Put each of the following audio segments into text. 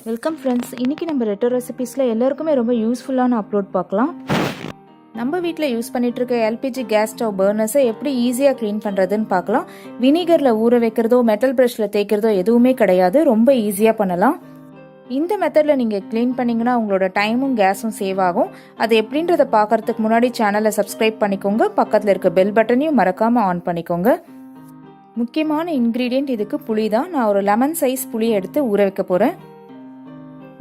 Welcome friends. இன்றைக்கி நம்ம ரெட்டோ ரெசிபீஸில் எல்லாருக்குமே ரொம்ப யூஸ்ஃபுல்லான அப்லோட் பார்க்கலாம். நம்ம வீட்டில் யூஸ் பண்ணிகிட்ருக்க எல்பிஜி கேஸ் ஸ்டவ் பர்னர்ஸை எப்படி ஈஸியாக க்ளீன் பண்ணுறதுன்னு பார்க்கலாம். வினிகரில் ஊற வைக்கிறதோ மெட்டல் ப்ரஷில் தேய்க்கிறதோ எதுவுமே கிடையாது, ரொம்ப ஈஸியாக பண்ணலாம். இந்த மெத்தடில் நீங்கள் க்ளீன் பண்ணிங்கன்னா உங்களோட டைமும் கேஸும் சேவ் ஆகும். அது எப்படின்றத பார்க்குறதுக்கு முன்னாடி சேனலை சப்ஸ்கிரைப் பண்ணிக்கோங்க. பக்கத்தில் இருக்க பெல் பட்டனையும் மறக்காமல் ஆன் பண்ணிக்கோங்க. முக்கியமான இன்க்ரீடியன்ட் இதுக்கு புளி தான். நான் ஒரு லெமன் சைஸ் புளியை எடுத்து ஊற வைக்க போகிறேன்.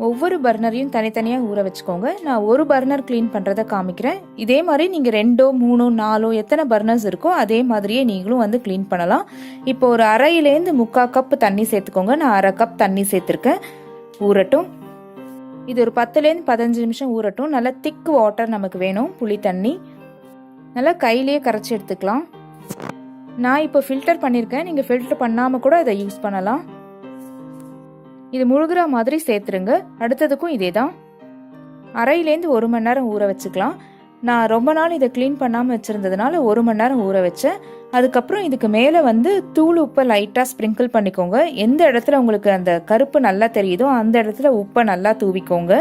ஒவ்வொரு பர்னரையும் தனித்தனியாக ஊற வச்சுக்கோங்க. நான் ஒரு பர்னர் க்ளீன் பண்ணுறதை காமிக்கிறேன். இதே மாதிரி நீங்கள் 2, 3, 4 எத்தனை பர்னர்ஸ் இருக்கோ அதே மாதிரியே நீங்களும் வந்து க்ளீன் பண்ணலாம். இப்போ ஒரு அரையிலேருந்து 3/4 கப் தண்ணி சேர்த்துக்கோங்க. நான் 1/2 கப் தண்ணி சேர்த்துருக்கேன். ஊறட்டும். இது ஒரு 10லேருந்து 15 நிமிஷம் ஊறட்டும். நல்லா திக் வாட்டர் நமக்கு வேணும். புளி தண்ணி நல்லா கையிலேயே கரைச்சி எடுத்துக்கலாம். நான் இப்போ ஃபில்டர் பண்ணியிருக்கேன். நீங்கள் ஃபில்டர் பண்ணாமல் கூட இதை யூஸ் பண்ணலாம். இது முழுகிற மாதிரி சேர்த்துருங்க. அடுத்ததுக்கும் இதே தான். அரையிலேருந்து 1 மணி நேரம் ஊற வச்சுக்கலாம். நான் ரொம்ப நாள் இதை க்ளீன் பண்ணாமல் வச்சுருந்ததுனால 1 மணி நேரம் ஊற வச்சேன். அதுக்கப்புறம் இதுக்கு மேலே வந்து தூள் உப்பை லைட்டாக ஸ்ப்ரிங்கிள் பண்ணிக்கோங்க. எந்த இடத்துல உங்களுக்கு அந்த கருப்பு நல்லா தெரியுதோ அந்த இடத்துல உப்பை நல்லா தூவிக்கோங்க.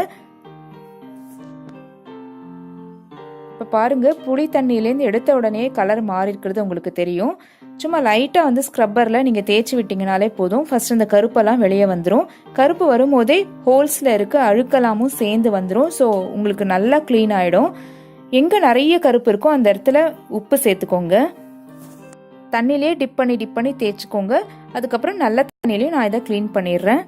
இப்போ பாருங்கள், புளி தண்ணியிலேருந்து எடுத்த உடனே கலர் மாறி இருக்கிறது உங்களுக்கு தெரியும். சும்மா லைட்டாக வந்து ஸ்க்ரப்பரில் நீங்கள் தேய்ச்சி விட்டிங்கனாலே போதும். ஃபஸ்ட் இந்த கருப்பெல்லாம் வெளியே வந்துடும். கருப்பு வரும்போதே ஹோல்ஸில் இருக்க அழுக்கலாமும் சேர்ந்து வந்துடும். ஸோ உங்களுக்கு நல்லா க்ளீன் ஆகிடும். எங்கே நிறைய கருப்பு இருக்கோ அந்த இடத்துல உப்பு சேர்த்துக்கோங்க. தண்ணியிலே டிப் பண்ணி தேய்ச்சிக்கோங்க. அதுக்கப்புறம் நல்ல தண்ணியிலையும் நான் இதை க்ளீன் பண்ணிடுறேன்.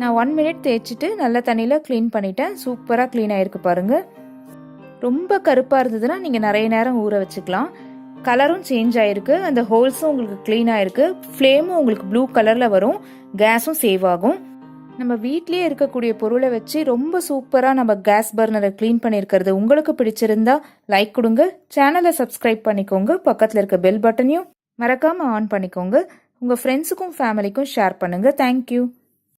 நான் 1 மினிட் தேய்ச்சிட்டு நல்ல தண்ணியில் க்ளீன் பண்ணிட்டேன். சூப்பராக க்ளீன் ஆகிருக்கு பாருங்கள். ரொம்ப கருப்பாக இருந்ததுன்னா நீங்கள் நிறைய நேரம் ஊற வச்சுக்கலாம். கலரும் சேஞ்ச் ஆகிருக்கு. அந்த ஹோல்ஸும் உங்களுக்கு க்ளீன் ஆகிருக்கு. ஃப்ளேமும் உங்களுக்கு ப்ளூ கலரில் வரும். கேஸும் சேவ் ஆகும். நம்ம வீட்லேயே இருக்கக்கூடிய பொருளை வச்சு ரொம்ப சூப்பராக நம்ம கேஸ் பர்னரை க்ளீன் பண்ணியிருக்கிறது உங்களுக்கு பிடிச்சிருந்தா லைக் கொடுங்க. சேனலை சப்ஸ்கிரைப் பண்ணிக்கோங்க. பக்கத்தில் இருக்க பெல் பட்டனையும் மறக்காமல் ஆன் பண்ணிக்கோங்க. உங்கள் ஃப்ரெண்ட்ஸுக்கும் ஃபேமிலிக்கும் ஷேர் பண்ணுங்கள். தேங்க்யூ.